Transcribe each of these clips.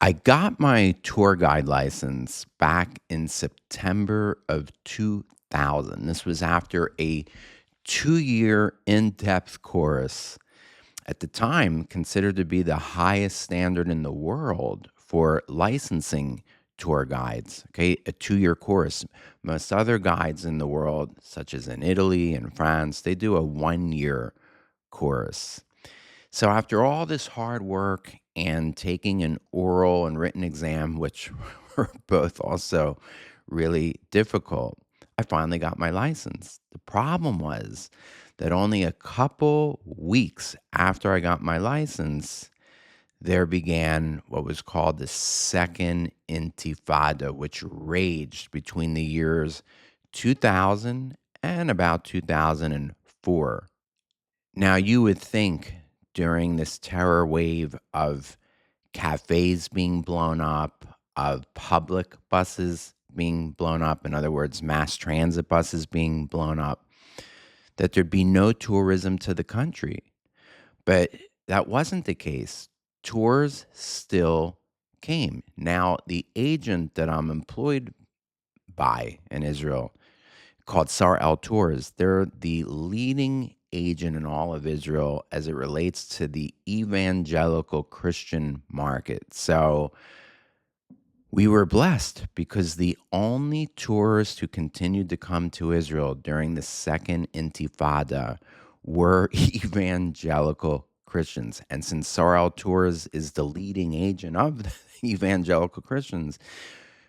I got my tour guide license back in September of 2000. This was after a 2-year in-depth course, at the time considered to be the highest standard in the world for licensing tour guides. Okay, a 2-year course. Most other guides in the world, such as in Italy and France, they do a 1-year course. So after all this hard work and taking an oral and written exam, which were both also really difficult, I finally got my license. The problem was that only a couple weeks after I got my license, there began what was called the Second Intifada, which raged between the years 2000 and about 2004. Now, you would think during this terror wave of cafes being blown up, of public buses being blown up, in other words, mass transit buses being blown up, that there'd be no tourism to the country. But that wasn't the case. Tours still came. Now, the agent that I'm employed by in Israel, called Sar Al Tours. They're the leading agent in all of Israel as it relates to the evangelical Christian market. So we were blessed because the only tourists who continued to come to Israel during the Second Intifada were evangelical Christians. And since Sar Al Tours is the leading agent of the evangelical Christians,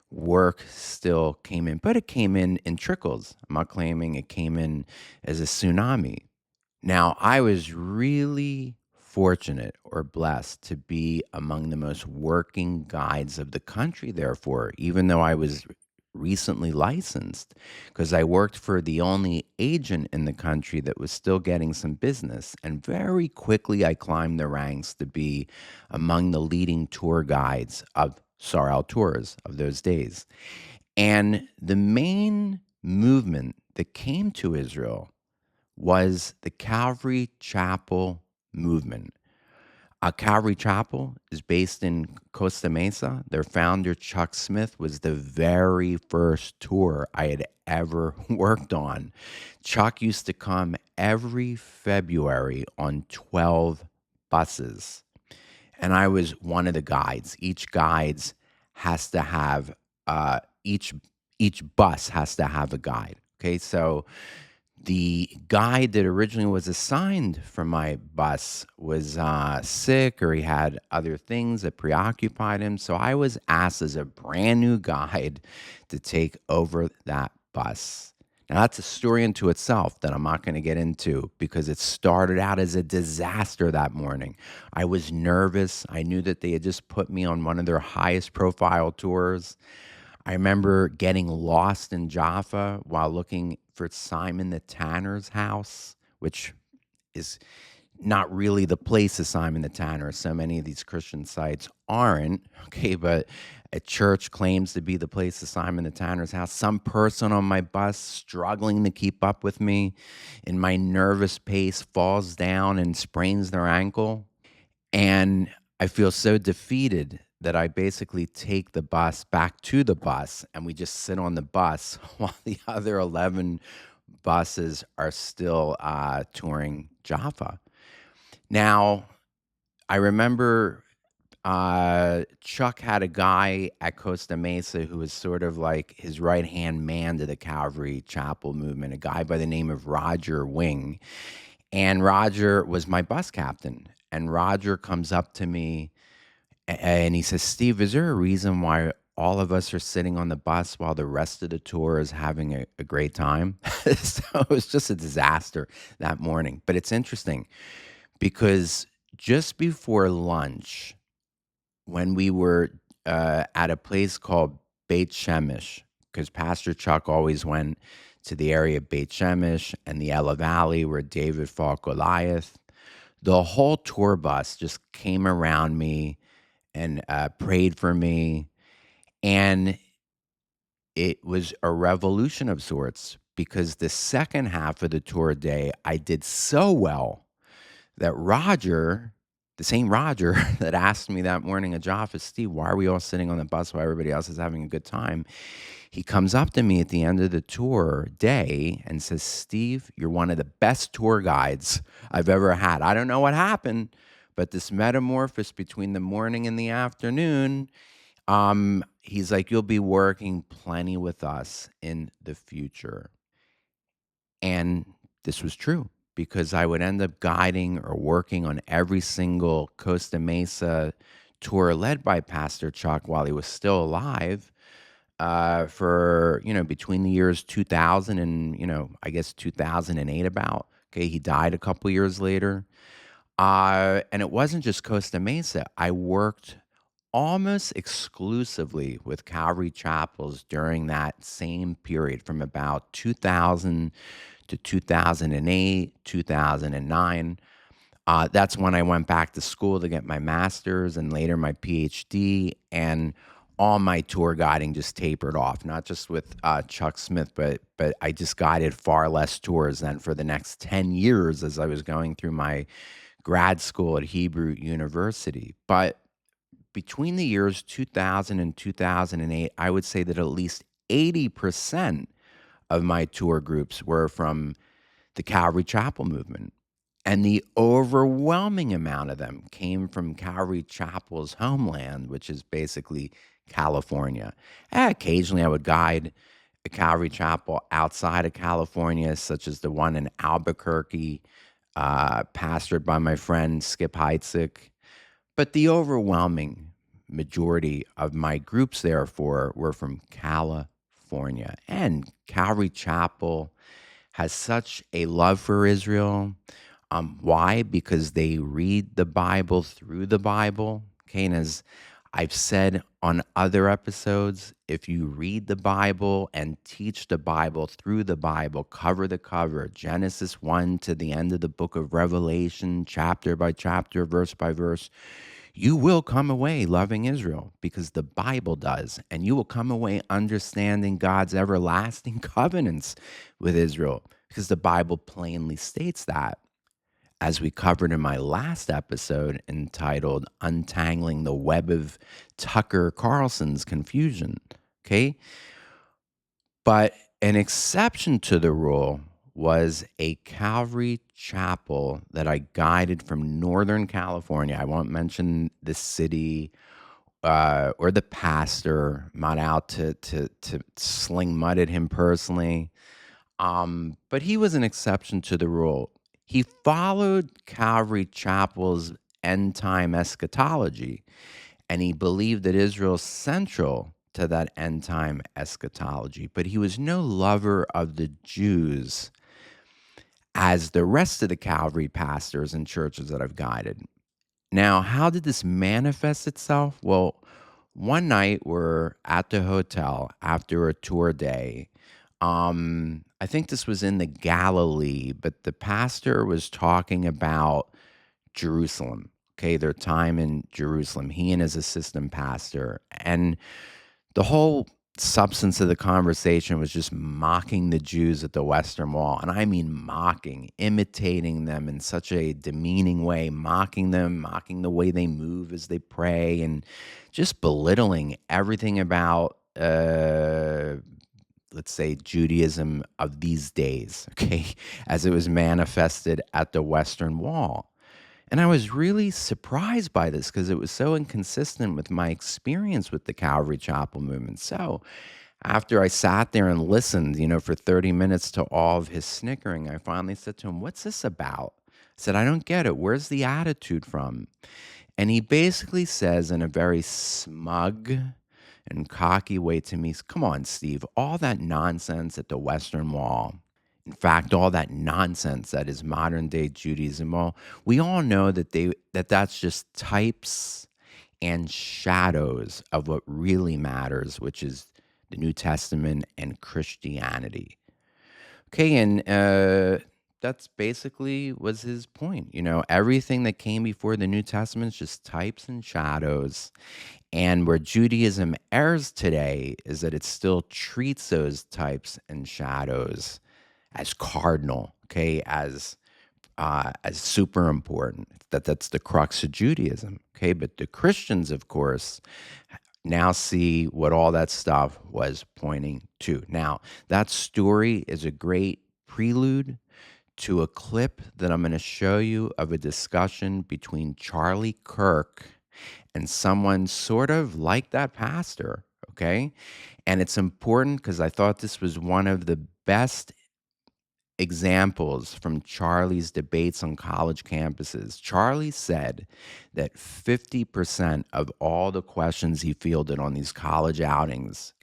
work still came in, but it came in trickles. I'm not claiming it came in as a tsunami. Now, I was really fortunate or blessed to be among the most working guides of the country, therefore, even though I was recently licensed, because I worked for the only agent in the country that was still getting some business. And very quickly, I climbed the ranks to be among the leading tour guides of Sar Al Tours of those days. And the main movement that came to Israel was the Calvary Chapel movement. A Calvary Chapel is based in Costa Mesa. Their founder, Chuck Smith, was the very first tour I had ever worked on. Chuck used to come every February on 12 buses, and I was one of the guides. Each guides has to have each bus has to have a guide. Okay, so the guide that originally was assigned for my bus was sick, or he had other things that preoccupied him. So I was asked as a brand new guide to take over that bus. Now, that's a story into itself that I'm not going to get into because it started out as a disaster that morning. I was nervous. I knew that they had just put me on one of their highest profile tours. I remember getting lost in Jaffa while looking for Simon the Tanner's house, which is not really the place of Simon the Tanner. So many of these Christian sites aren't, okay, but a church claims to be the place of Simon the Tanner's house. Some person on my bus struggling to keep up with me in my nervous pace falls down and sprains their ankle. And I feel so defeated that I basically take the bus back to the bus and we just sit on the bus while the other 11 buses are still touring Jaffa. Now, I remember Chuck had a guy at Costa Mesa who was sort of like his right-hand man to the Calvary Chapel movement, a guy by the name of Roger Wing. And Roger was my bus captain. And Roger comes up to me and he says, "Steve, is there a reason why all of us are sitting on the bus while the rest of the tour is having a great time?" So it was just a disaster that morning. But it's interesting because just before lunch, when we were at a place called Beit Shemesh, because Pastor Chuck always went to the area of Beit Shemesh and the Ella Valley where David fought Goliath, the whole tour bus just came around me and prayed for me. And it was a revolution of sorts because the second half of the tour day, I did so well that Roger the same Roger that asked me that morning at Jaffa, Steve, why are we all sitting on the bus while everybody else is having a good time? He comes up to me at the end of the tour day and says, Steve, you're one of the best tour guides I've ever had. I don't know what happened, but this metamorphosis between the morning and the afternoon, he's like, you'll be working plenty with us in the future. And this was true because I would end up guiding or working on every single Costa Mesa tour led by Pastor Chuck while he was still alive, for, between the years 2000 and, I guess 2008 about. Okay, he died a couple years later. And it wasn't just Costa Mesa. I worked almost exclusively with Calvary Chapels during that same period from about 2000 to 2008, 2009. That's when I went back to school to get my master's and later my PhD. And all my tour guiding just tapered off, not just with Chuck Smith, but I just guided far less tours than for the next 10 years as I was going through my grad school at Hebrew University. But between the years 2000 and 2008, I would say that at least 80% of my tour groups were from the Calvary Chapel movement. And the overwhelming amount of them came from Calvary Chapel's homeland, which is basically California. Occasionally, I would guide a Calvary Chapel outside of California, such as the one in Albuquerque, pastored by my friend Skip Heitzig. But the overwhelming majority of my groups, therefore, were from California. And Calvary Chapel has such a love for Israel. Why? Because they read the Bible through the Bible. Okay, and as I've said on other episodes, if you read the Bible and teach the Bible through the Bible, cover to cover, Genesis 1 to the end of the book of Revelation, chapter by chapter, verse by verse, you will come away loving Israel because the Bible does. And you will come away understanding God's everlasting covenants with Israel because the Bible plainly states that. As we covered in my last episode entitled Untangling the Web of Tucker Carlson's Confusion. Okay. But an exception to the rule was a Calvary Chapel that I guided from Northern California. I won't mention the city or the pastor. I'm not out to sling mud at him personally. But he was an exception to the rule. He followed Calvary Chapel's end time eschatology, and he believed that Israel's central to that end time eschatology. But he was no lover of the Jews as the rest of the Calvary pastors and churches that I've guided. Now, how did this manifest itself? Well, one night we're at the hotel after a tour day. I think this was in the Galilee, but the pastor was talking about Jerusalem. Okay, their time in Jerusalem, he and his assistant pastor. And the whole substance of the conversation was just mocking the Jews at the Western Wall. And I mean mocking, imitating them in such a demeaning way, mocking them, mocking the way they move as they pray, and just belittling everything about, let's say, Judaism of these days, okay, as it was manifested at the Western Wall. And I was really surprised by this because it was so inconsistent with my experience with the Calvary Chapel movement. So after I sat there and listened, for 30 minutes to all of his snickering, I finally said to him, "What's this about?" I said, "I don't get it. Where's the attitude from?" And he basically says in a very smug and cocky way to me, "Come on, Steve, all that nonsense at the Western Wall. In fact, all that nonsense that is modern day Judaism, well, we all know that's just types and shadows of what really matters, which is the New Testament and Christianity." Okay, and that's basically was his point. Everything that came before the New Testament is just types and shadows. And where Judaism errs today is that it still treats those types and shadows as cardinal, okay, as as super important. That's the crux of Judaism. Okay, but the Christians, of course, now see what all that stuff was pointing to. Now, that story is a great prelude to a clip that I'm going to show you of a discussion between Charlie Kirk and someone sort of like that pastor. Okay, and it's important because I thought this was one of the best examples from Charlie's debates on college campuses. Charlie said that 50% of all the questions he fielded on these college outings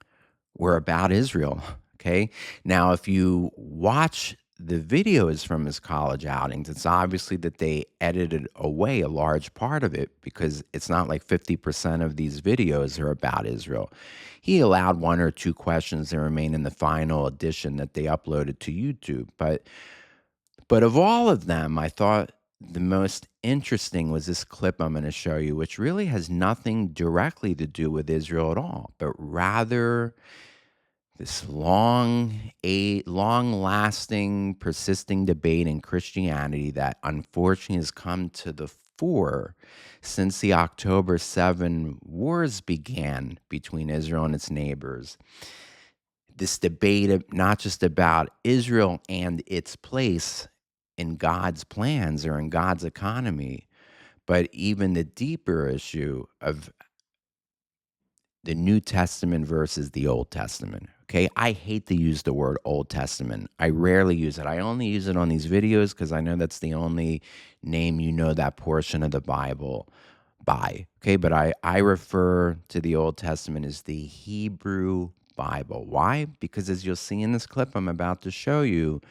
were about Israel. Okay. Now, if you watch the videos from his college outings, it's obviously that they edited away a large part of it because it's not like 50% of these videos are about Israel. He allowed one or two questions that remain in the final edition that they uploaded to YouTube. But of all of them, I thought the most interesting was this clip I'm going to show you, which really has nothing directly to do with Israel at all, but rather this long-lasting, persisting debate in Christianity that unfortunately has come to the fore since the October 7 wars began between Israel and its neighbors. This debate not just about Israel and its place in God's plans or in God's economy, but even the deeper issue of the New Testament versus the Old Testament. Okay, I hate to use the word Old Testament. I rarely use it. I only use it on these videos because I know that's the only name you know that portion of the Bible by. Okay, but I refer to the Old Testament as the Hebrew Bible. Why? Because as you'll see in this clip I'm about to show you,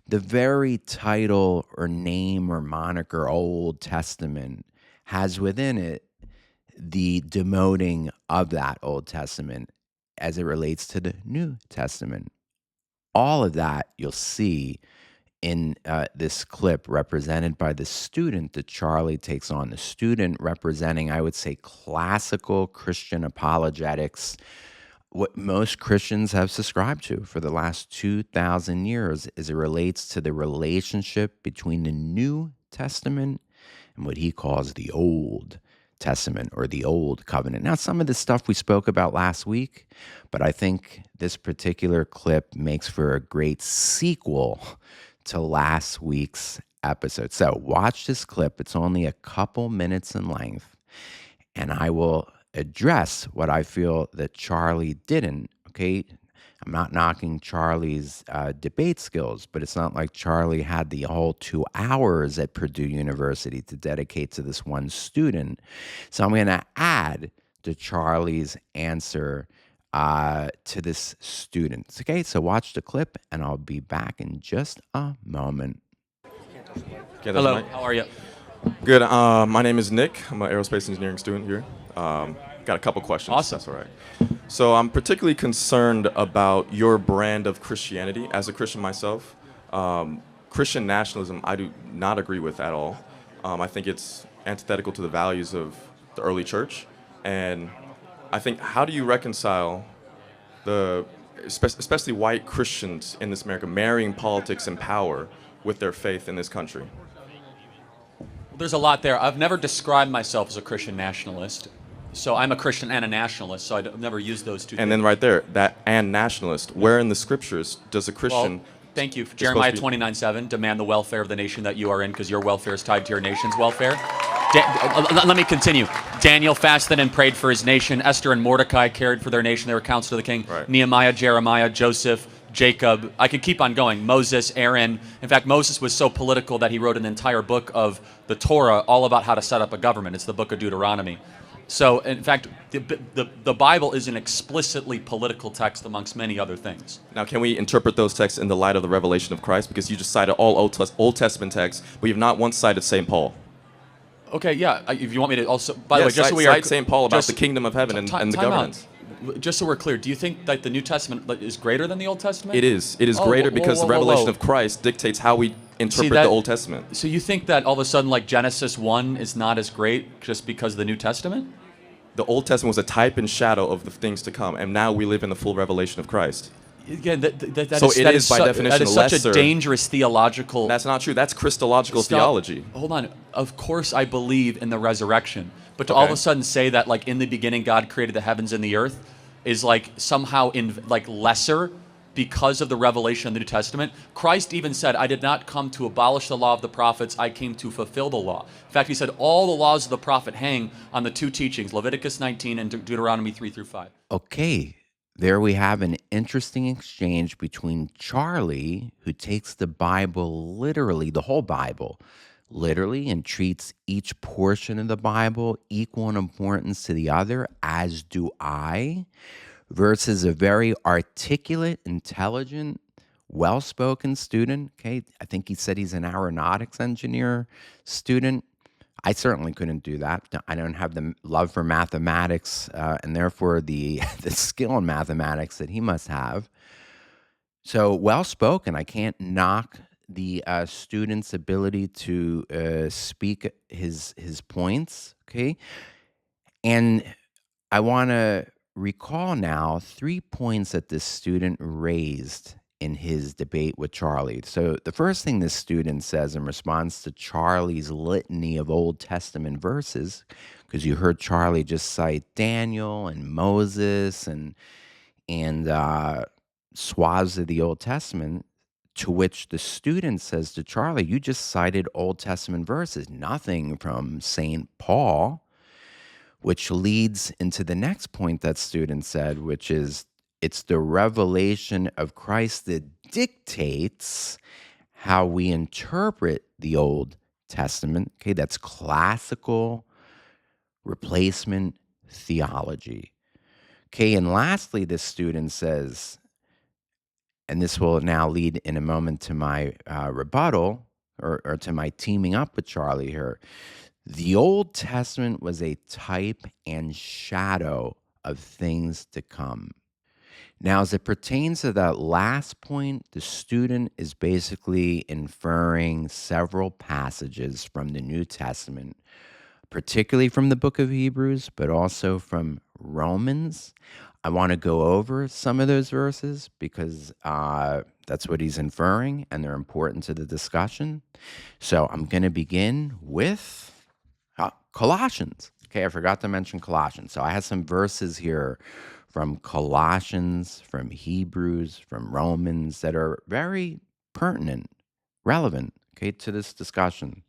the very title or name or moniker Old Testament has within it the demoting of that Old Testament as it relates to the New Testament. All of that you'll see in this clip represented by the student that Charlie takes on. The student representing, I would say, classical Christian apologetics, what most Christians have subscribed to for the last 2,000 years as it relates to the relationship between the New Testament and what he calls the Old Testament or the Old Covenant. Now, some of the stuff we spoke about last week, but I think this particular clip makes for a great sequel to last week's episode. So watch this clip. It's only a couple minutes in length, and I will address what I feel that Charlie didn't. Okay, I'm not knocking Charlie's debate skills, but it's not like Charlie had the whole 2 hours at Purdue University to dedicate to this one student. So I'm going to add to Charlie's answer to this student. Okay, so watch the clip, and I'll be back in just a moment. Hello, how are you? Good. My name is Nick. I'm an aerospace engineering student here. Got a couple questions. Awesome. That's all right. So I'm particularly concerned about your brand of Christianity. As a Christian myself, Christian nationalism I do not agree with at all. I think it's antithetical to the values of the early church. And I think, how do you reconcile especially white Christians in this America, marrying politics and power with their faith in this country? There's a lot there. I've never described myself as a Christian nationalist. So I'm a Christian and a nationalist, so I've never used those two things. And then right there, that and nationalist, where in the scriptures does a Christian... Well, thank you. Jeremiah 29:7, demand the welfare of the nation that you are in because your welfare is tied to your nation's welfare. Let me continue. Daniel fasted and prayed for his nation. Esther and Mordecai cared for their nation. They were counsel to the king. Right. Nehemiah, Jeremiah, Joseph, Jacob. I could keep on going. Moses, Aaron. In fact, Moses was so political that he wrote an entire book of the Torah all about how to set up a government. It's the book of Deuteronomy. So, in fact, the Bible is an explicitly political text amongst many other things. Now, can we interpret those texts in the light of the revelation of Christ? Because you just cited all Old Testament texts, but you have not once cited St. Paul. Okay, yeah. If you want me to also, by the way, just cite, so we are cite St. Paul about the kingdom of heaven and the governance. Just so we're clear, do you think that the New Testament is greater than the Old Testament? It is. It is greater because the revelation of Christ dictates how we interpret the Old Testament. So you think that all of a sudden, like Genesis 1 is not as great just because of the New Testament? The Old Testament was a type and shadow of the things to come, and now we live in the full revelation of Christ. Again, So it is by definition that is such a lesser. dangerous theological. That's not true. That's Christological Stop. theology. Hold on. Of course, I believe in the resurrection, but to all of Okay. a sudden say that like in the beginning God created the heavens and the earth is like somehow in like lesser because of the revelation of the New Testament. Christ even said, "I did not come to abolish the law of the prophets; I came to fulfill the law." In fact, he said all the laws of the prophet hang on the two teachings, Leviticus 19 and Deuteronomy 3-5. Okay, there we have an interesting exchange between Charlie, who takes the Bible literally, the whole Bible, literally, and treats each portion of the Bible equal in importance to the other, as do I, versus a very articulate, intelligent, well spoken student. Okay, I think he said he's an aeronautics engineer student. I certainly couldn't do that. I don't have the love for mathematics, and therefore the the skill in mathematics that he must have. So well spoken. I can't knock the student's ability to speak his points. Okay, and I want to recall now 3 points that this student raised in his debate with Charlie. So, the first thing this student says in response to Charlie's litany of Old Testament verses, because you heard Charlie just cite Daniel and Moses and swaths of the Old Testament, to which the student says to Charlie, "You just cited Old Testament verses, nothing from Saint Paul." Which leads into the next point that student said, which is it's the revelation of Christ that dictates how we interpret the Old Testament. Okay, that's classical replacement theology. Okay, and lastly, this student says, and this will now lead in a moment to my rebuttal or to my teaming up with Charlie here. The Old Testament was a type and shadow of things to come. Now, as it pertains to that last point, the student is basically inferring several passages from the New Testament, particularly from the book of Hebrews, but also from Romans. I want to go over some of those verses because that's what he's inferring and they're important to the discussion. So I'm going to begin with Colossians. Okay, I forgot to mention Colossians. So I have some verses here from Colossians, from Hebrews, from Romans that are very pertinent, relevant, okay, to this discussion.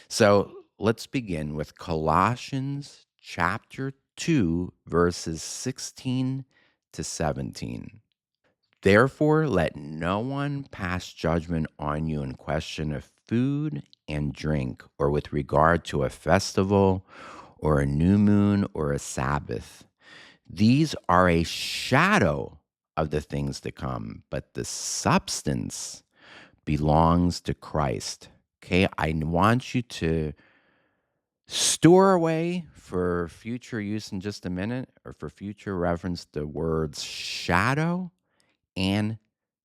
So let's begin with Colossians chapter 2, verses 16 to 17. Therefore, let no one pass judgment on you in question of food and drink, or with regard to a festival, or a new moon, or a Sabbath. These are a shadow of the things to come, but the substance belongs to Christ. Okay, I want you to store away for future use in just a minute, or for future reference, the words shadow and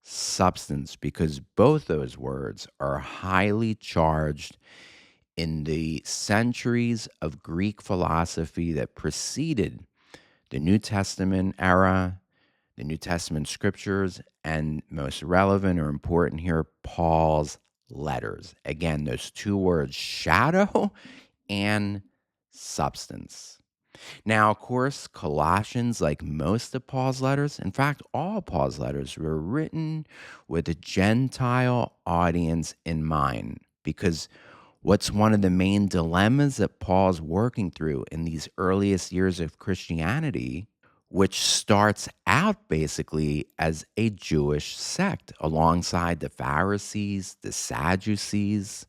substance, because both those words are highly charged in the centuries of Greek philosophy that preceded the New Testament era, the New Testament scriptures, and most relevant or important here, Paul's letters. Again, those two words, shadow and substance. Now, of course, Colossians, like most of Paul's letters, in fact, all Paul's letters were written with a Gentile audience in mind, because what's one of the main dilemmas that Paul's working through in these earliest years of Christianity, which starts out basically as a Jewish sect alongside the Pharisees, the Sadducees,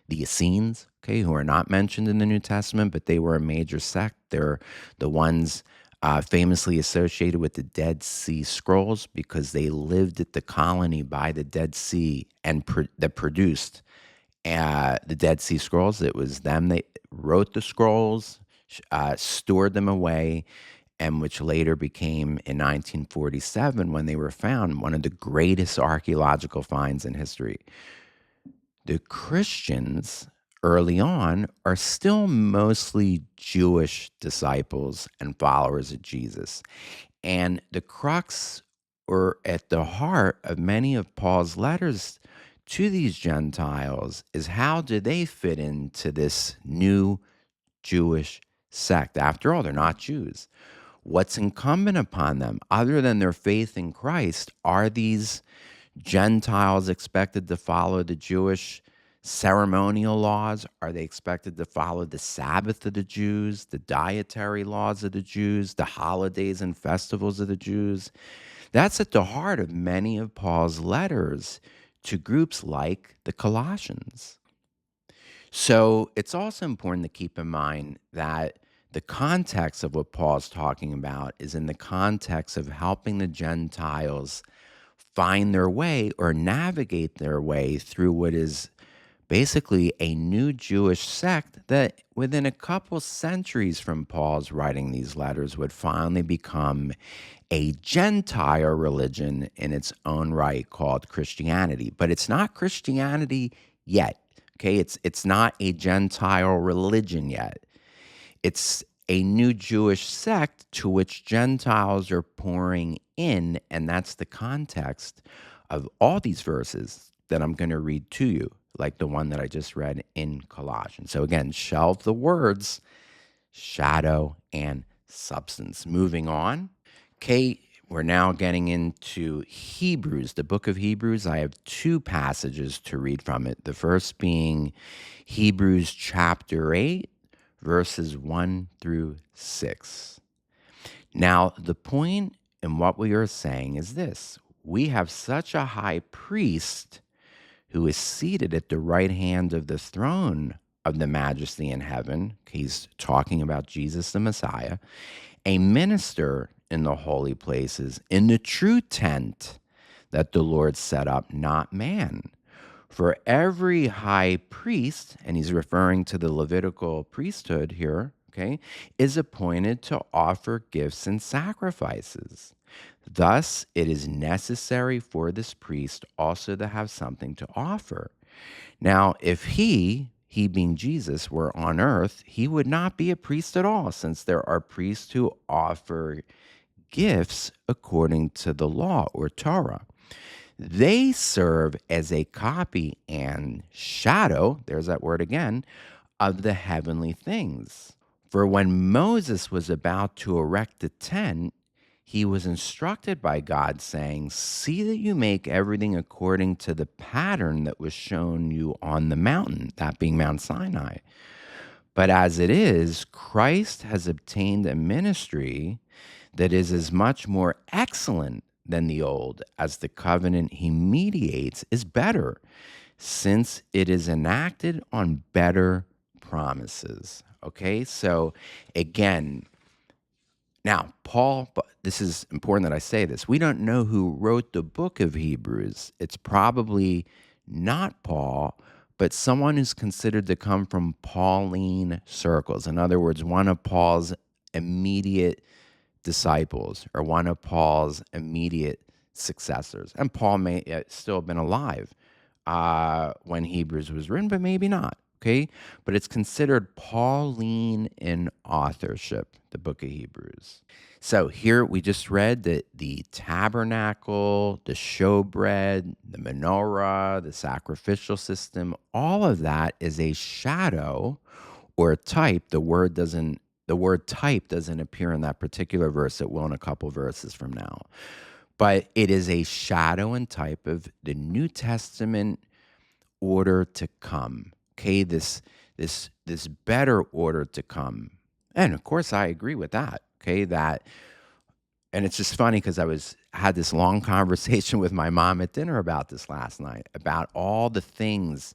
the Essenes, okay, who are not mentioned in the New Testament, but they were a major sect. They're the ones famously associated with the Dead Sea Scrolls because they lived at the colony by the Dead Sea and that produced the Dead Sea Scrolls. It was them that wrote the scrolls, stored them away, and which later became, in 1947, when they were found, one of the greatest archaeological finds in history. The Christians early on are still mostly Jewish disciples and followers of Jesus. And the crux or at the heart of many of Paul's letters to these Gentiles is how do they fit into this new Jewish sect? After all, they're not Jews. What's incumbent upon them, other than their faith in Christ, are these Gentiles expected to follow the Jewish ceremonial laws? Are they expected to follow the Sabbath of the Jews, the dietary laws of the Jews, the holidays and festivals of the Jews? That's at the heart of many of Paul's letters to groups like the Colossians. So it's also important to keep in mind that the context of what Paul's talking about is in the context of helping the Gentiles find their way or navigate their way through what is basically a new Jewish sect that within a couple centuries from Paul's writing these letters would finally become a Gentile religion in its own right called Christianity. But it's not Christianity yet. Okay, it's not a Gentile religion yet. It's a new Jewish sect to which Gentiles are pouring in, and that's the context of all these verses that I'm going to read to you, like the one that I just read in Colossians. So again, shelve the words shadow and substance. Moving on. Okay, we're now getting into Hebrews, the book of Hebrews. I have two passages to read from it. The first being Hebrews chapter 8, verses 1 through 6. Now, the point in what we are saying is this: we have such a high priest who is seated at the right hand of the throne of the majesty in heaven. He's talking about Jesus the Messiah, a minister in the holy places, in the true tent that the Lord set up, not man. For every high priest, and he's referring to the Levitical priesthood here, okay, is appointed to offer gifts and sacrifices. Thus, it is necessary for this priest also to have something to offer. Now, if he being Jesus, were on earth, he would not be a priest at all, since there are priests who offer gifts according to the law or Torah. They serve as a copy and shadow, there's that word again, of the heavenly things. For when Moses was about to erect the tent, he was instructed by God, saying, "See that you make everything according to the pattern that was shown you on the mountain," that being Mount Sinai. But as it is, Christ has obtained a ministry that is as much more excellent than the old, as the covenant he mediates is better, since it is enacted on better promises. Okay, so again, now Paul, this is important that I say this. We don't know who wrote the book of Hebrews. It's probably not Paul, but someone who's considered to come from Pauline circles. In other words, one of Paul's immediate disciples or one of Paul's immediate successors. And Paul may still have been alive when Hebrews was written, but maybe not. Okay, but it's considered Pauline in authorship, the book of Hebrews. So here we just read that the tabernacle, the showbread, the menorah, the sacrificial system, all of that is a shadow or a type. The word type doesn't appear in that particular verse. It will in a couple verses from now. But it is a shadow and type of the New Testament order to come. Okay, this better order to come. And of course I agree with that. Okay, and it's just funny because had this long conversation with my mom at dinner about this last night, about all the things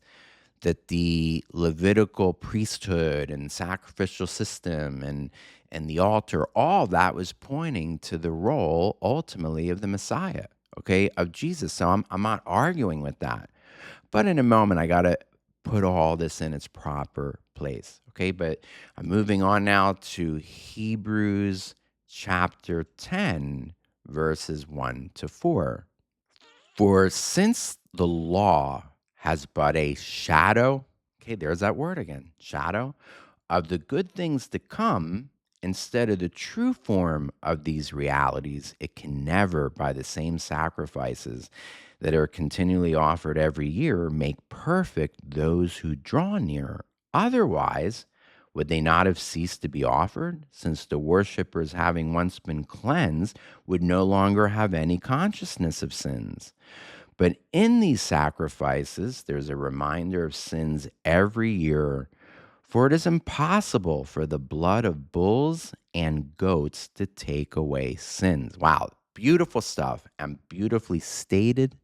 that the Levitical priesthood and sacrificial system and the altar, all that was pointing to the role ultimately of the Messiah, okay, of Jesus. So I'm not arguing with that. But in a moment, I got to put all this in its proper place, okay? But I'm moving on now to Hebrews chapter 10, verses 1 to 4. For since the law has but a shadow, okay, there's that word again, shadow, of the good things to come, instead of the true form of these realities, it can never, by the same sacrifices that are continually offered every year, make perfect those who draw near. Otherwise, would they not have ceased to be offered, since the worshippers, having once been cleansed, would no longer have any consciousness of sins? But in these sacrifices, there's a reminder of sins every year, for it is impossible for the blood of bulls and goats to take away sins. Wow, beautiful stuff and beautifully stated.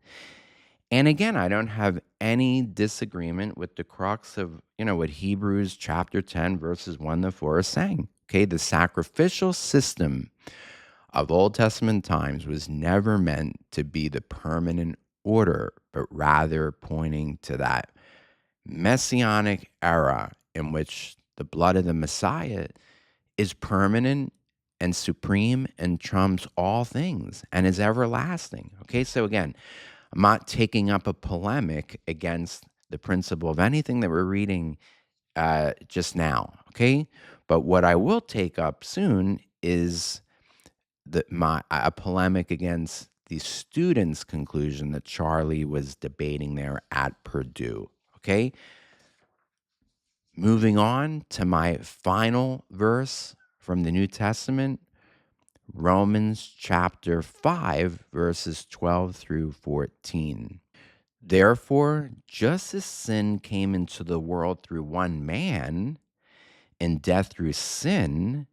And again, I don't have any disagreement with the crux of, what Hebrews chapter 10, verses 1 to 4 is saying. Okay, the sacrificial system of Old Testament times was never meant to be the permanent order, but rather pointing to that messianic era in which the blood of the Messiah is permanent and supreme and trumps all things and is everlasting. Okay, so again, I'm not taking up a polemic against the principle of anything that we're reading just now. Okay, but what I will take up soon is a polemic against the students' conclusion that Charlie was debating there at Purdue. Okay, moving on to my final verse from the New Testament, Romans chapter 5, verses 12 through 14. Therefore, just as sin came into the world through one man, and death through sin,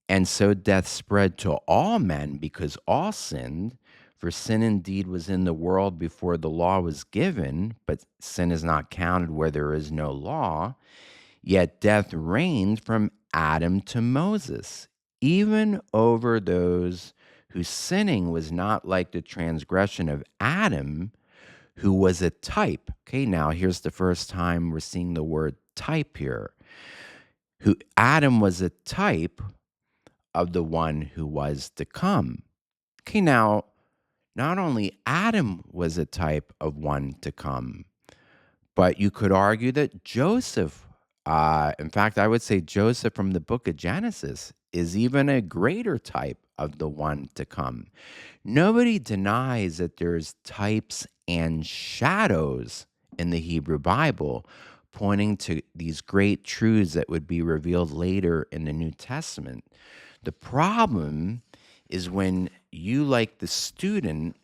and so death spread to all men because all sinned. For sin indeed was in the world before the law was given, but sin is not counted where there is no law. Yet death reigned from Adam to Moses, even over those whose sinning was not like the transgression of Adam, who was a type. Okay, now here's the first time we're seeing the word type here. Who Adam was a type of the one who was to come. Okay, now, not only Adam was a type of one to come, but you could argue that Joseph, in fact, I would say Joseph from the book of Genesis, is even a greater type of the one to come. Nobody denies that there's types and shadows in the Hebrew Bible, pointing to these great truths that would be revealed later in the New Testament. The problem is when you, like the student,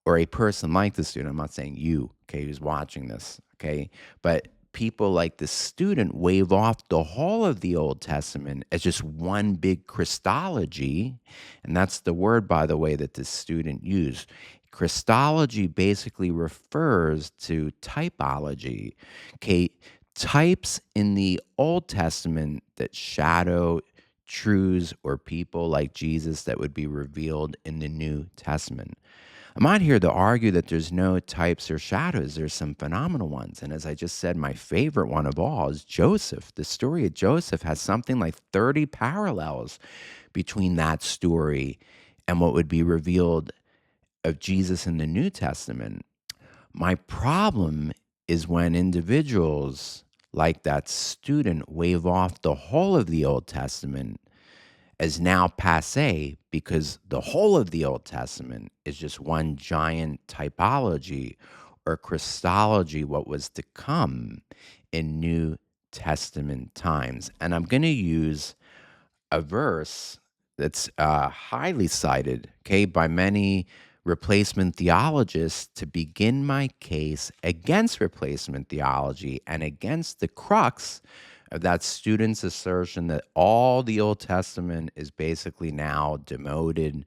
or a person like the student, I'm not saying you, okay, who's watching this, okay, but people like the student wave off the whole of the Old Testament as just one big Christology. And that's the word, by the way, that the student used. Christology basically refers to typology, okay, types in the Old Testament that shadow truths or people like Jesus that would be revealed in the New Testament. I'm not here to argue that there's no types or shadows. There's some phenomenal ones. And as I just said, my favorite one of all is Joseph. The story of Joseph has something like 30 parallels between that story and what would be revealed of Jesus in the New Testament. My problem is when individuals like that student wave off the whole of the Old Testament as now passe, because the whole of the Old Testament is just one giant typology or Christology, what was to come in New Testament times. And I'm going to use a verse that's highly cited, okay, by many replacement theologists to begin my case against replacement theology and against the crux of that student's assertion that all the Old Testament is basically now demoted,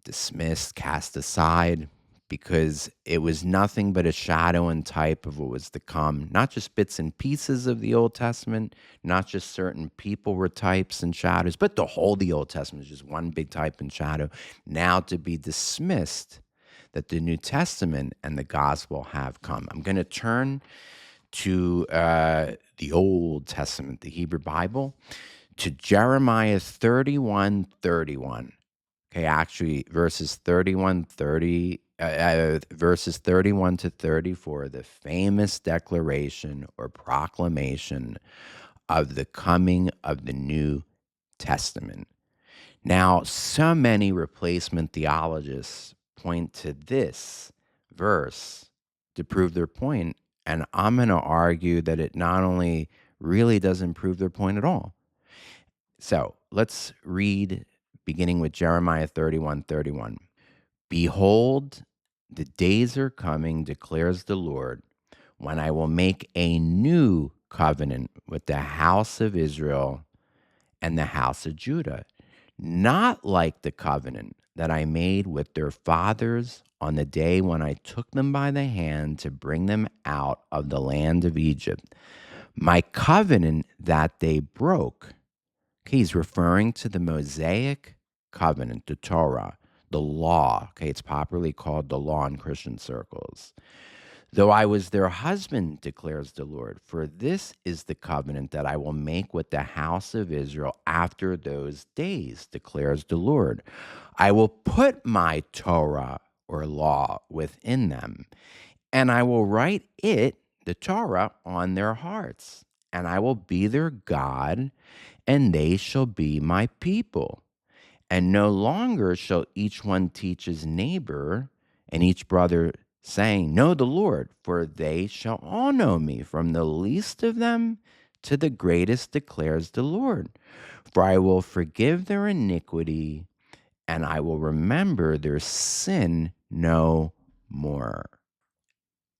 dismissed, cast aside, because it was nothing but a shadow and type of what was to come. Not just bits and pieces of the Old Testament, not just certain people were types and shadows, but the whole of the Old Testament is just one big type and shadow, now to be dismissed, that the New Testament and the gospel have come. I'm going to turn to the Old Testament, the Hebrew Bible, to Jeremiah 31:31. Okay, actually, verses 31 to 34, the famous declaration or proclamation of the coming of the New Testament. Now, so many replacement theologists point to this verse to prove their point, and I'm going to argue that it not only really doesn't prove their point at all. So let's read beginning with Jeremiah 31:31. Behold, the days are coming, declares the Lord, when I will make a new covenant with the house of Israel and the house of Judah, not like the covenant that I made with their fathers on the day when I took them by the hand to bring them out of the land of Egypt. My covenant that they broke. Okay, he's referring to the Mosaic covenant, the Torah, the law. Okay, it's popularly called the law in Christian circles. Though I was their husband, declares the Lord, for this is the covenant that I will make with the house of Israel after those days, declares the Lord. I will put my Torah or law within them, and I will write it, the Torah, on their hearts, and I will be their God, and they shall be my people. And no longer shall each one teach his neighbor and each brother, saying, Know the Lord, for they shall all know me, from the least of them to the greatest, declares the Lord. For I will forgive their iniquity, and I will remember their sin no more.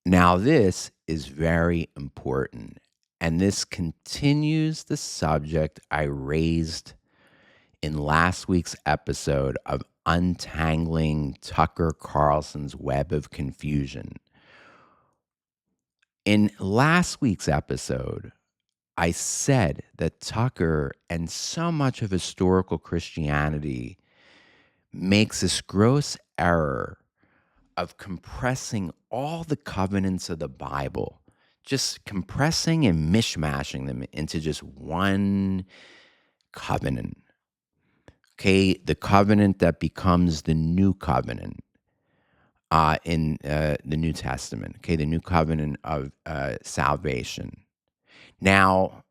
Now, this is very important, and this continues the subject I raised in last week's episode of untangling Tucker Carlson's web of confusion. In last week's episode, I said that Tucker and so much of historical Christianity makes this gross error of compressing all the covenants of the Bible, just compressing and mishmashing them into just one covenant. Okay, the covenant that becomes the new covenant in the New Testament. Okay, the new covenant of salvation. Now,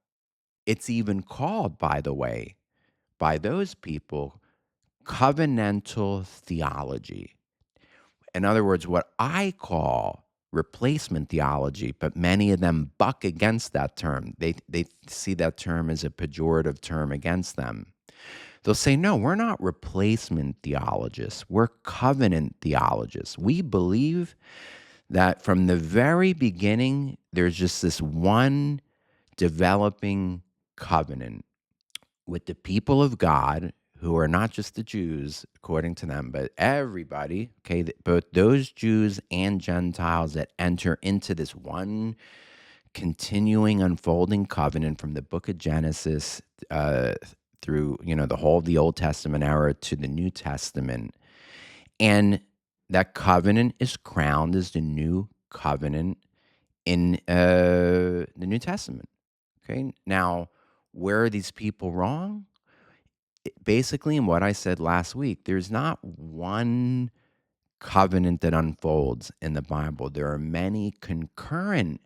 it's even called, by the way, by those people, covenantal theology. In other words, what I call replacement theology, but many of them buck against that term. They see that term as a pejorative term against them. They'll say, no, we're not replacement theologists. We're covenant theologists. We believe that from the very beginning, there's just this one developing covenant with the people of God, who are not just the Jews, according to them, but everybody, okay, both those Jews and Gentiles that enter into this one continuing unfolding covenant from the book of Genesis through, the whole of the Old Testament era to the New Testament. And that covenant is crowned as the new covenant in the New Testament. Okay. Now, where are these people wrong? Basically, in what I said last week, there's not one covenant that unfolds in the Bible. There are many concurrent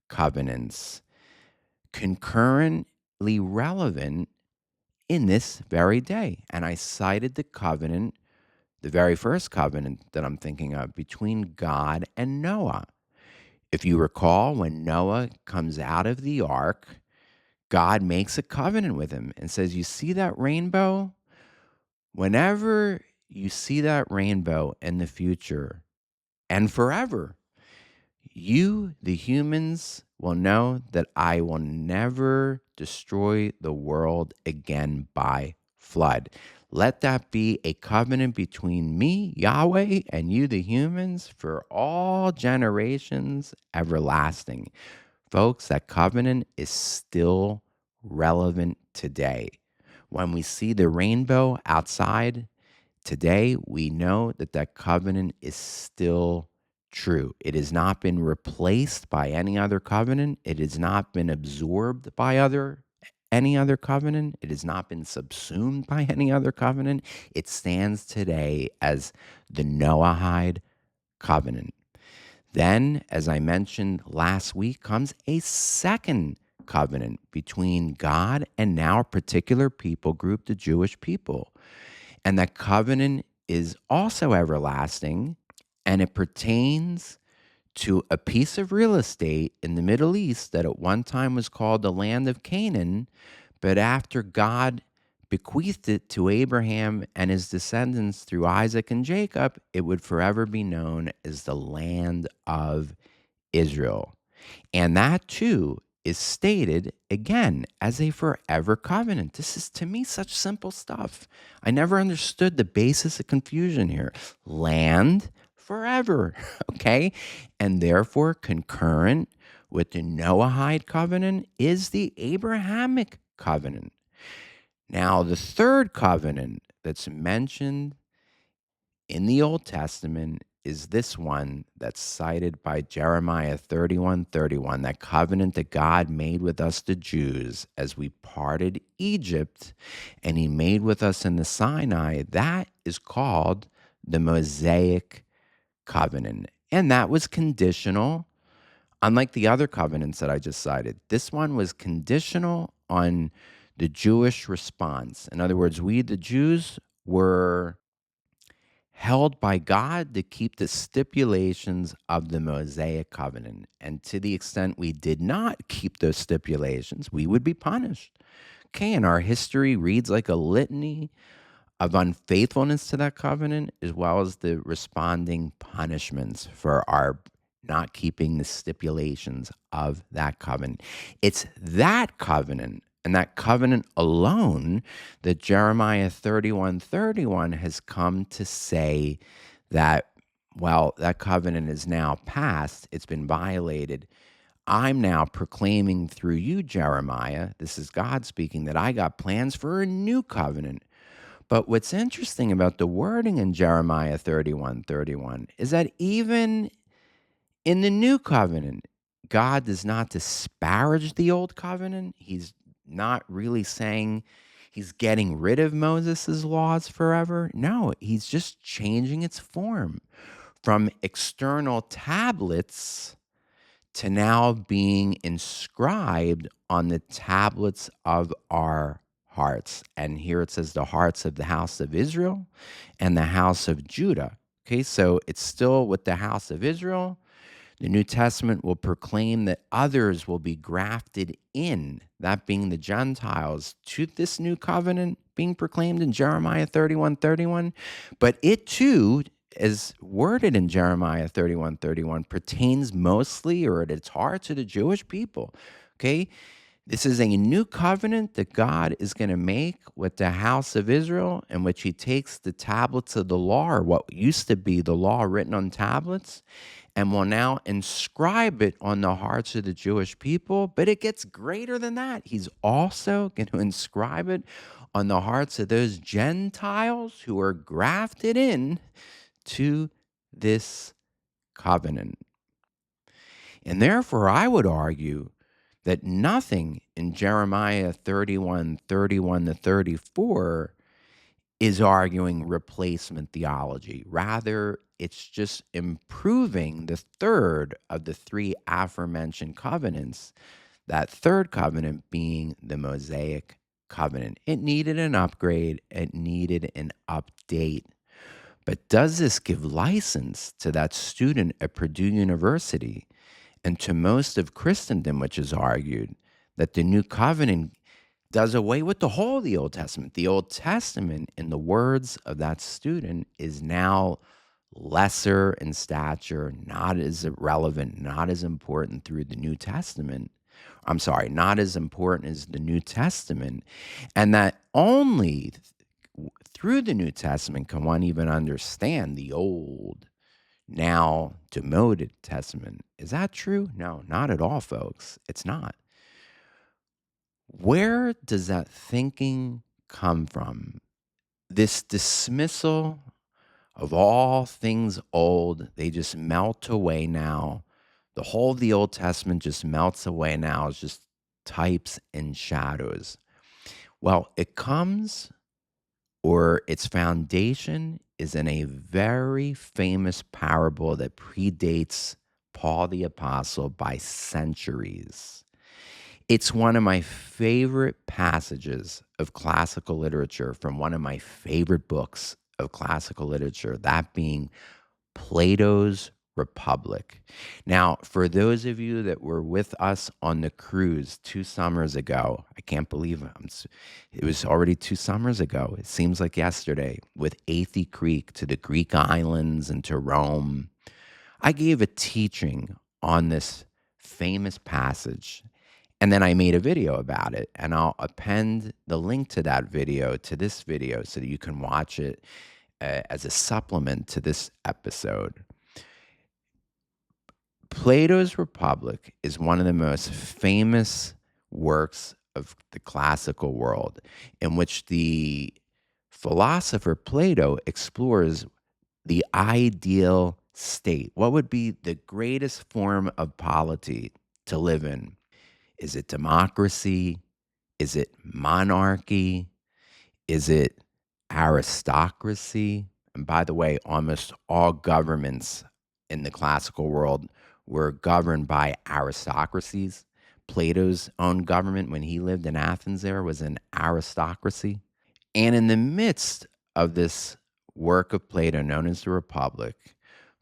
covenants, concurrently relevant in this very day. And I cited the covenant, the very first covenant that I'm thinking of, between God and Noah. If you recall, when Noah comes out of the ark, God makes a covenant with him and says, You see that rainbow? Whenever you see that rainbow in the future and forever, you, the humans, will know that I will never destroy the world again by flood. Let that be a covenant between me, Yahweh, and you, the humans, for all generations everlasting. Folks, that covenant is still relevant today. When we see the rainbow outside today, we know that that covenant is still true. It has not been replaced by any other covenant. It has not been absorbed by any other covenant. It has not been subsumed by any other covenant. It stands today as the Noahide covenant. Then, as I mentioned last week, comes a second covenant between God and now a particular people group, the Jewish people. And that covenant is also everlasting, and it pertains to a piece of real estate in the Middle East that at one time was called the land of Canaan, but after God bequeathed it to Abraham and his descendants through Isaac and Jacob, it would forever be known as the land of Israel. And that too is stated again as a forever covenant. This is to me such simple stuff. I never understood the basis of confusion here. Land forever, okay? And therefore, concurrent with the Noahide covenant is the Abrahamic covenant. Now, the third covenant that's mentioned in the Old Testament is this one that's cited by Jeremiah 31:31, that covenant that God made with us, the Jews, as we parted Egypt, and he made with us in the Sinai. That is called the Mosaic covenant. And that was conditional, unlike the other covenants that I just cited. This one was conditional on the Jewish response. In other words, we, the Jews, were held by God to keep the stipulations of the Mosaic covenant. And to the extent we did not keep those stipulations, we would be punished. Okay, and our history reads like a litany of unfaithfulness to that covenant, as well as the responding punishments for our not keeping the stipulations of that covenant. It's that covenant and that covenant alone that Jeremiah 31:31 has come to say that, well, that covenant is now past, it's been violated. I'm now proclaiming through you, Jeremiah, this is God speaking, that I got plans for a new covenant. But what's interesting about the wording in Jeremiah 31:31 is that even in the new covenant, God does not disparage the old covenant. He's not really saying he's getting rid of Moses' laws forever. No, he's just changing its form from external tablets to now being inscribed on the tablets of our hearts. And here it says the hearts of the house of Israel and the house of Judah. Okay, so it's still with the house of Israel. The New Testament will proclaim that others will be grafted in, that being the Gentiles, to this new covenant being proclaimed in Jeremiah 31:31. But it too, as worded in Jeremiah 31:31, pertains mostly or at its heart to the Jewish people. Okay? This is a new covenant that God is going to make with the house of Israel, in which he takes the tablets of the law, or what used to be the law written on tablets, and will now inscribe it on the hearts of the Jewish people. But it gets greater than that. He's also going to inscribe it on the hearts of those Gentiles who are grafted in to this covenant. And therefore, I would argue that nothing in Jeremiah 31:31 to 34 is arguing replacement theology. Rather, it's just improving the third of the three aforementioned covenants, that third covenant being the Mosaic covenant. It needed an upgrade, it needed an update. But does this give license to that student at Purdue University and to most of Christendom, which is argued that the new covenant does away with the whole of the Old Testament? The Old Testament, in the words of that student, is now lesser in stature, not as relevant, not as important through the New Testament. I'm sorry, not as important as the New Testament, and that only through the New Testament can one even understand the Old, now demoted Testament. Is that true? No, not at all, folks. It's not. Where does that thinking come from? This dismissal of all things old, they just melt away now. The whole of the Old Testament just melts away now. It's just types and shadows. Well, it comes, or its foundation is in a very famous parable that predates Paul the Apostle by centuries. It's one of my favorite passages of classical literature from one of my favorite books of classical literature, that being Plato's Republic. Now, for those of you that were with us on the cruise 2 summers ago, I can't believe it was already 2 summers ago. It seems like yesterday, with Athey Creek to the Greek islands and to Rome. I gave a teaching on this famous passage, and then I made a video about it, and I'll append the link to that video to this video so that you can watch it as a supplement to this episode. Plato's Republic is one of the most famous works of the classical world, in which the philosopher Plato explores the ideal state. What would be the greatest form of polity to live in? Is it democracy? Is it monarchy? Is it aristocracy? And by the way, almost all governments in the classical world were governed by aristocracies. Plato's own government, when he lived in Athens, there was an aristocracy. And in the midst of this work of Plato, known as the Republic,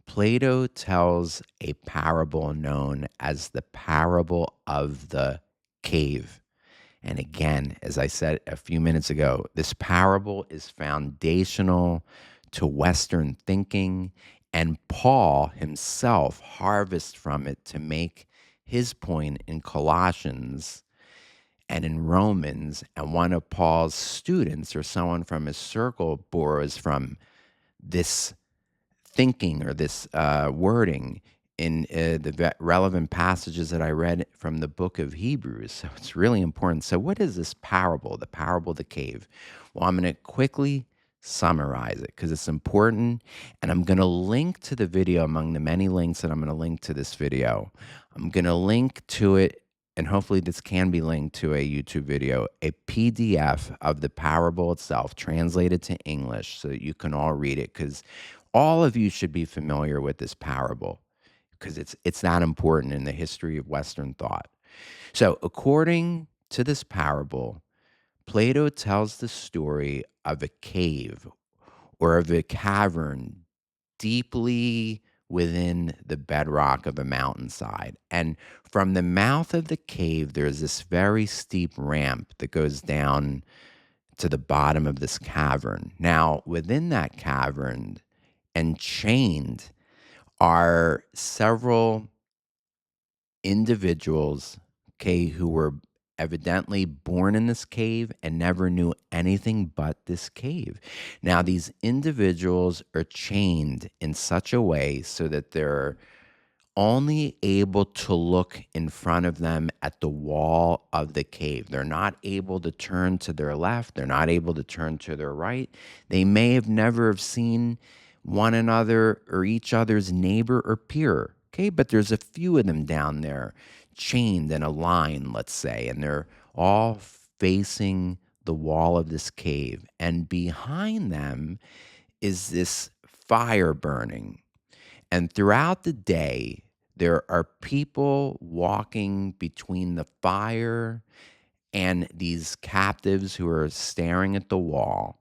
Plato tells a parable known as the parable of the cave. And again, as I said a few minutes ago, this parable is foundational to Western thinking, and Paul himself harvests from it to make his point in Colossians and in Romans. And one of Paul's students, or someone from his circle, borrows from this thinking or this wording in the relevant passages that I read from the book of Hebrews. So it's really important. So what is this parable, the parable of the cave? Well, I'm going to quickly summarize it because it's important, and I'm going to link to the video among the many links that I'm going to link to this video. I'm going to link to it, and hopefully this can be linked to a YouTube video, a PDF of the parable itself translated to English so that you can all read it, because all of you should be familiar with this parable because it's that important in the history of Western thought. So according to this parable, Plato tells the story of a cave or of a cavern deeply within the bedrock of a mountainside. And from the mouth of the cave, there's this very steep ramp that goes down to the bottom of this cavern. Now, within that cavern and chained are several individuals, okay, who were evidently born in this cave and never knew anything but this cave. Now, these individuals are chained in such a way so that they're only able to look in front of them at the wall of the cave. They're not able to turn to their left. They're not able to turn to their right. They may have never have seen one another or each other's neighbor or peer. Okay, but there's a few of them down there chained in a line, let's say, and they're all facing the wall of this cave. And behind them is this fire burning. And throughout the day, there are people walking between the fire and these captives who are staring at the wall,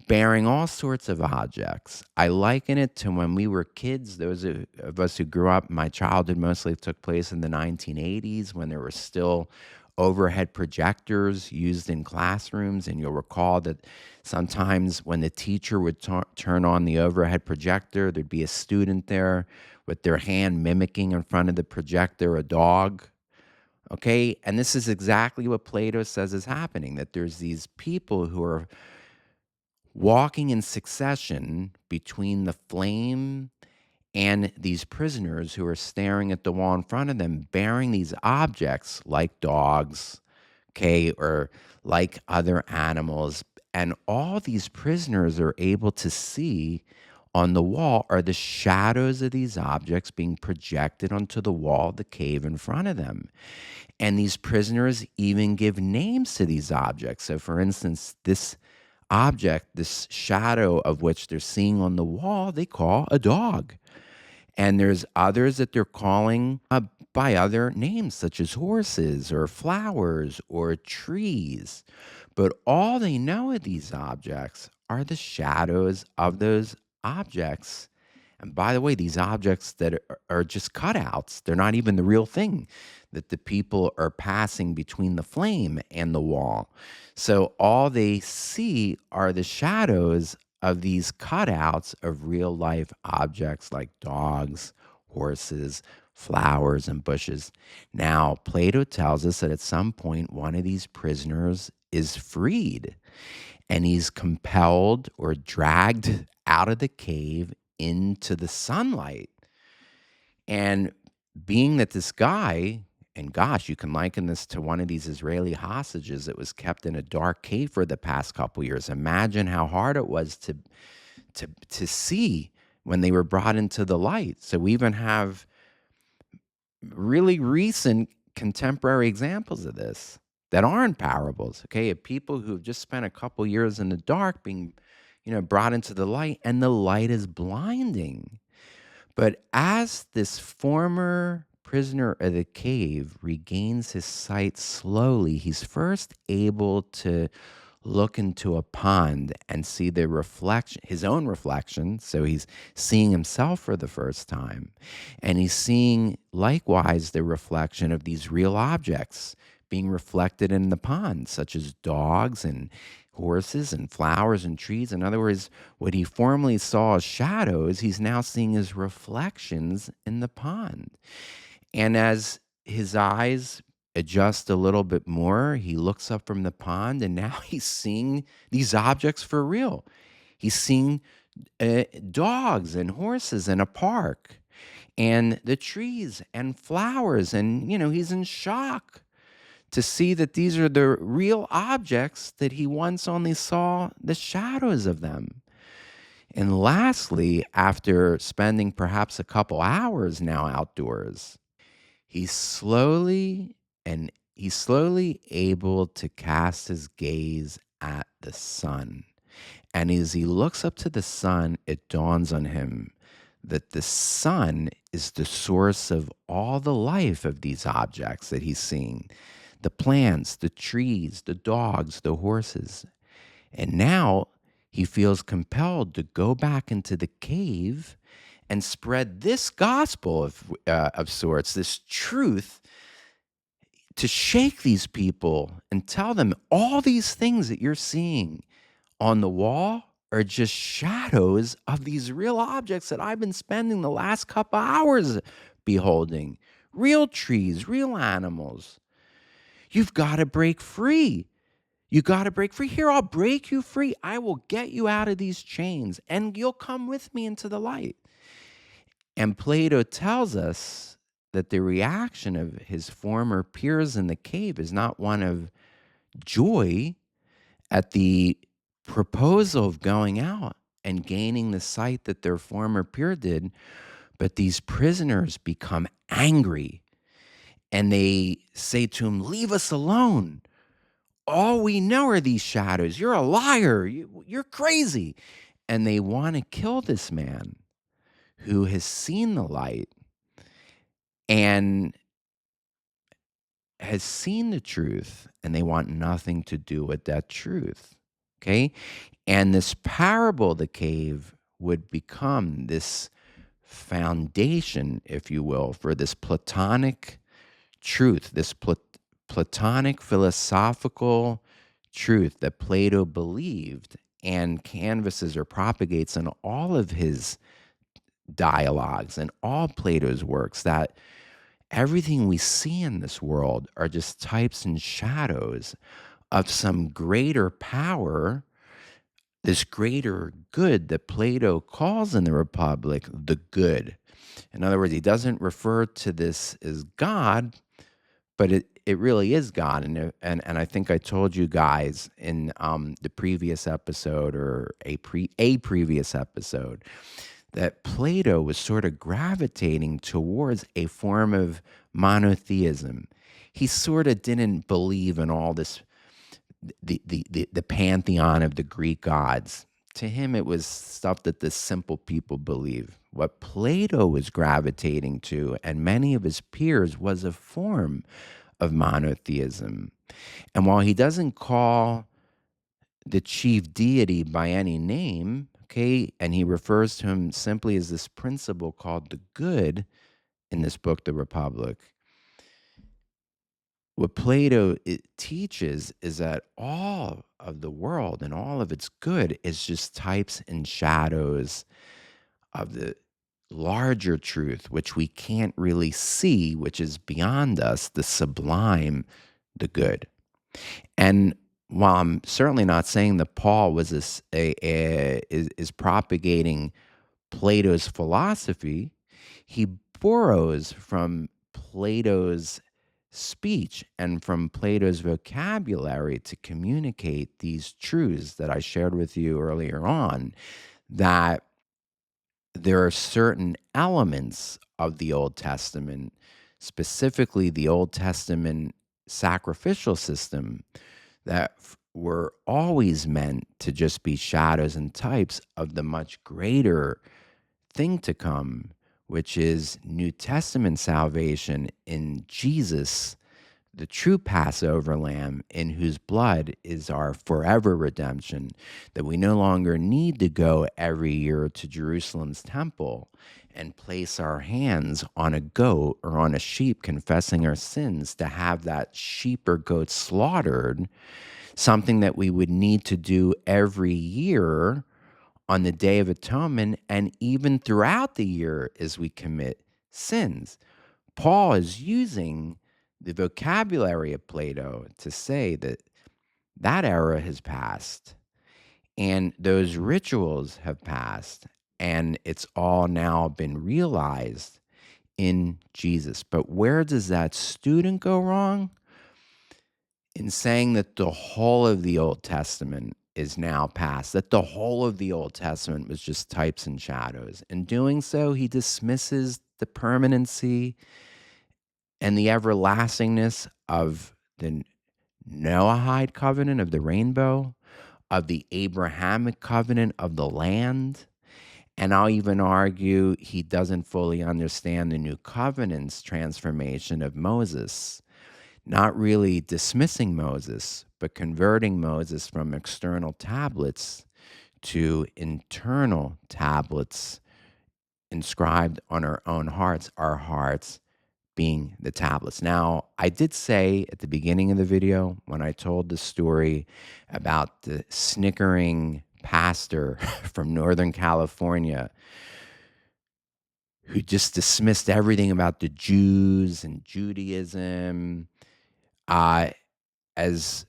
bearing all sorts of objects. I liken it to when we were kids. Those of us who grew up, my childhood mostly took place in the 1980s when there were still overhead projectors used in classrooms. And you'll recall that sometimes when the teacher would turn on the overhead projector, there'd be a student there with their hand mimicking in front of the projector a dog. Okay, and this is exactly what Plato says is happening, that there's these people who are walking in succession between the flame and these prisoners who are staring at the wall in front of them, bearing these objects like dogs, okay, or like other animals. And all these prisoners are able to see on the wall are the shadows of these objects being projected onto the wall of the cave in front of them. And these prisoners even give names to these objects. So, for instance, this object, this shadow of which they're seeing on the wall, they call a dog. And there's others that they're calling by other names, such as horses or flowers or trees. But all they know of these objects are the shadows of those objects. And by the way, these objects that are just cutouts, they're not even the real thing that the people are passing between the flame and the wall. So all they see are the shadows of these cutouts of real life objects like dogs, horses, flowers, and bushes. Now, Plato tells us that at some point, one of these prisoners is freed and he's compelled or dragged out of the cave into the sunlight. And being that this guy, and gosh, you can liken this to one of these Israeli hostages that was kept in a dark cave for the past couple years. Imagine how hard it was to see when they were brought into the light. So we even have really recent contemporary examples of this that aren't parables, okay? Of people who've just spent a couple years in the dark being, brought into the light, and the light is blinding. But as this former prisoner of the cave regains his sight slowly, he's first able to look into a pond and see the reflection, his own reflection. So he's seeing himself for the first time. And he's seeing likewise the reflection of these real objects being reflected in the pond, such as dogs and horses and flowers and trees. In other words, what he formerly saw as shadows, he's now seeing as reflections in the pond. And as his eyes adjust a little bit more, he looks up from the pond and now he's seeing these objects for real. He's seeing dogs and horses in a park and the trees and flowers. And, he's in shock to see that these are the real objects that he once only saw the shadows of them. And lastly, after spending perhaps a couple hours now outdoors, he's slowly able to cast his gaze at the sun. And as he looks up to the sun, it dawns on him that the sun is the source of all the life of these objects that he's seeing. The plants, the trees, the dogs, the horses. And now he feels compelled to go back into the cave and spread this gospel of sorts, this truth, to shake these people and tell them all these things that you're seeing on the wall are just shadows of these real objects that I've been spending the last couple hours beholding. Real trees, real animals. You've got to break free. You got to break free. Here, I'll break you free. I will get you out of these chains, and you'll come with me into the light. And Plato tells us that the reaction of his former peers in the cave is not one of joy at the proposal of going out and gaining the sight that their former peer did, but these prisoners become angry and they say to him, "Leave us alone. All we know are these shadows. You're a liar. You're crazy." And they want to kill this man who has seen the light and has seen the truth, and they want nothing to do with that truth. Okay? And this parable, the cave, would become this foundation, if you will, for this Platonic truth, this Platonic philosophical truth that Plato believed and canvases or propagates in all of his dialogues and all Plato's works, that everything we see in this world are just types and shadows of some greater power, this greater good that Plato calls in the Republic the good. In other words, he doesn't refer to this as God, but it really is God. And I think I told you guys in the previous episode or a previous episode that Plato was sort of gravitating towards a form of monotheism. He sort of didn't believe in all this, the pantheon of the Greek gods. to him, it was stuff that the simple people believe. What Plato was gravitating to, and many of his peers, was a form of monotheism. And while he doesn't call the chief deity by any name, okay, and he refers to him simply as this principle called the good in this book, The Republic, what Plato teaches is that all of the world and all of its good is just types and shadows of the larger truth, which we can't really see, which is beyond us, the sublime, the good. And while I'm certainly not saying that Paul was is propagating Plato's philosophy, he borrows from Plato's speech and from Plato's vocabulary to communicate these truths that I shared with you earlier on, that there are certain elements of the Old Testament, specifically the Old Testament sacrificial system, that were always meant to just be shadows and types of the much greater thing to come, which is New Testament salvation in Jesus, the true Passover lamb, in whose blood is our forever redemption, that we no longer need to go every year to Jerusalem's temple and place our hands on a goat or on a sheep confessing our sins to have that sheep or goat slaughtered, something that we would need to do every year on the Day of Atonement and even throughout the year as we commit sins. Paul is using the vocabulary of Plato to say that that era has passed and those rituals have passed, and it's all now been realized in Jesus. But where does that student go wrong? In saying that the whole of the Old Testament is now past, that the whole of the Old Testament was just types and shadows. In doing so, he dismisses the permanency and the everlastingness of the Noahide covenant of the rainbow, of the Abrahamic covenant of the land. And I'll even argue he doesn't fully understand the new covenant's transformation of Moses, not really dismissing Moses, but converting Moses from external tablets to internal tablets inscribed on our own hearts, our hearts being the tablets. Now, I did say at the beginning of the video, when I told the story about the snickering pastor from Northern California who just dismissed everything about the Jews and Judaism uh, as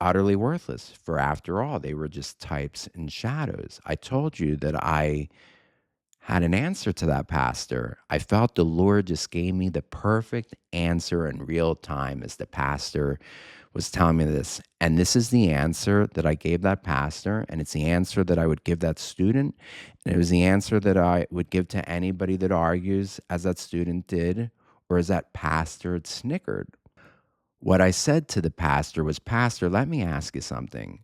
utterly worthless, for after all, they were just types and shadows. I told you that I had an answer to that pastor. I felt the Lord just gave me the perfect answer in real time as the pastor was telling me this. And this is the answer that I gave that pastor, and it's the answer that I would give that student, and it was the answer that I would give to anybody that argues as that student did or as that pastor had snickered. What I said to the pastor was, Pastor, let me ask you something.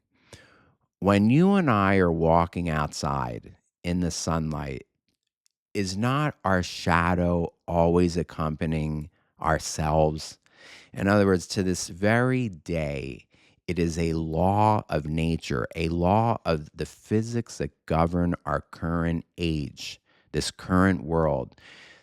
When you and I are walking outside in the sunlight, is not our shadow always accompanying ourselves? In other words, to this very day, it is a law of nature, a law of the physics that govern our current age, this current world,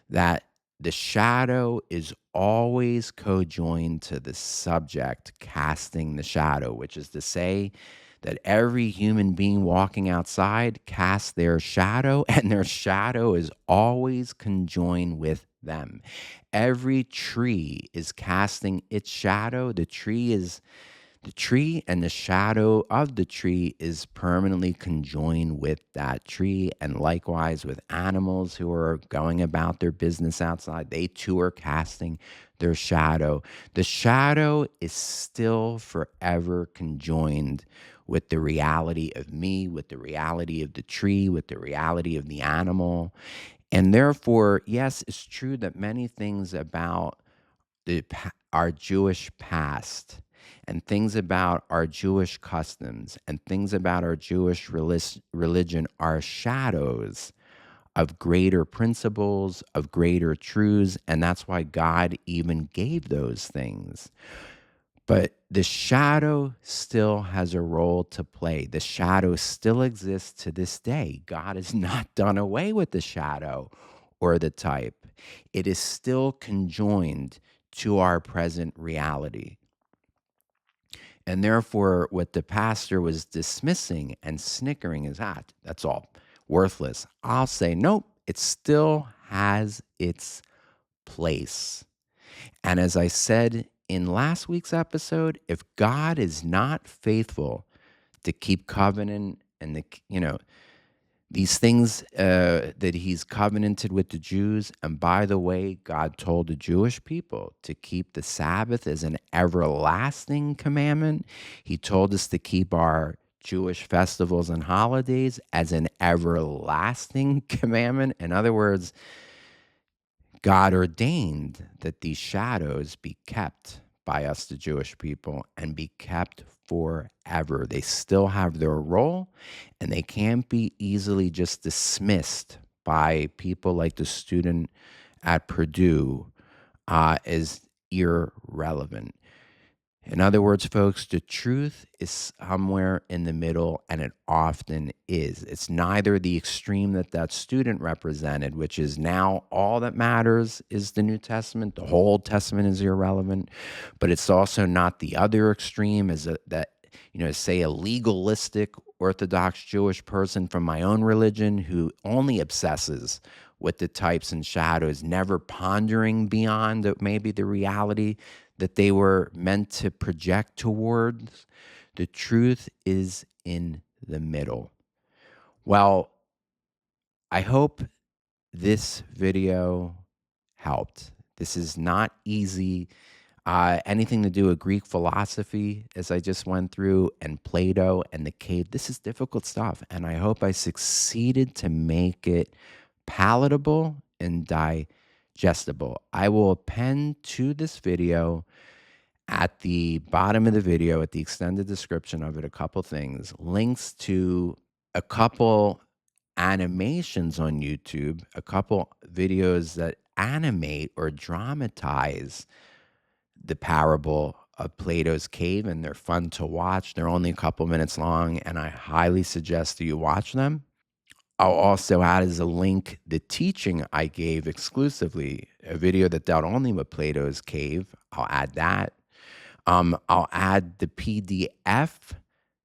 that the shadow is always co-joined to the subject casting the shadow, which is to say that every human being walking outside casts their shadow, and their shadow is always conjoined with them. Every tree is casting its shadow. The tree and the shadow of the tree is permanently conjoined with that tree. And likewise with animals who are going about their business outside, they too are casting their shadow. The shadow is still forever conjoined with the reality of me, with the reality of the tree, with the reality of the animal. And therefore, yes, it's true that many things about our Jewish past and things about our Jewish customs and things about our Jewish religion are shadows of greater principles, of greater truths, and that's why God even gave those things. But the shadow still has a role to play. The shadow still exists to this day. God has not done away with the shadow or the type. It is still conjoined to our present reality. And therefore, what the pastor was dismissing and snickering is, that's all worthless. I'll say, nope, it still has its place. And as I said in last week's episode, if God is not faithful to keep covenant and these things that he's covenanted with the Jews, and by the way, God told the Jewish people to keep the Sabbath as an everlasting commandment. He told us to keep our Jewish festivals and holidays as an everlasting commandment. In other words, God ordained that these shadows be kept by us, the Jewish people, and be kept forever. They still have their role, and they can't be easily just dismissed by people like the student at Purdue as irrelevant. In other words, folks, the truth is somewhere in the middle, and it often is. It's neither the extreme that student represented, which is now all that matters is the New Testament. The whole Old Testament is irrelevant. But it's also not the other extreme, say a legalistic Orthodox Jewish person from my own religion who only obsesses with the types and shadows, never pondering beyond maybe the reality that they were meant to project towards. The truth is in the middle. Well, I hope this video helped. This is not easy. Anything to do with Greek philosophy, as I just went through, and Plato and the cave, this is difficult stuff. And I hope I succeeded to make it palatable and digestible. I will append to this video at the bottom of the video, at the extended description of it, a couple things, links to a couple animations on YouTube, a couple videos that animate or dramatize the parable of Plato's cave, and they're fun to watch. They're only a couple minutes long, and I highly suggest that you watch them. I'll also add as a link the teaching I gave exclusively, a video that dealt only with Plato's cave. I'll add that. I'll add the PDF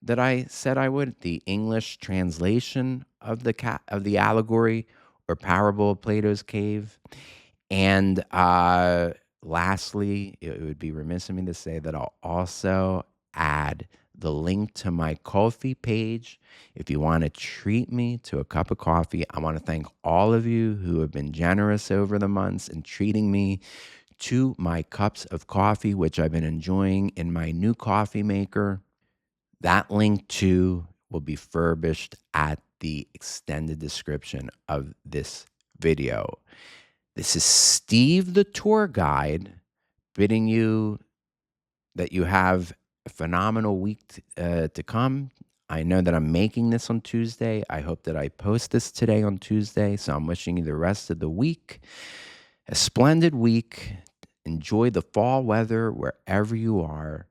that I said I would, the English translation of the allegory or parable of Plato's cave. And lastly, it would be remiss of me to say that I'll also add the link to my Ko-fi page. If you want to treat me to a cup of coffee, I want to thank all of you who have been generous over the months in treating me to my cups of coffee, which I've been enjoying in my new coffee maker. That link too will be furbished at the extended description of this video. This is Steve, the tour guide, bidding you that you have a phenomenal week to come. I know that I'm making this on Tuesday. I hope that I post this today on Tuesday. So I'm wishing you the rest of the week a splendid week. Enjoy the fall weather wherever you are.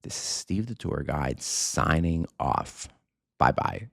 This is Steve, the tour guide, signing off. Bye-bye.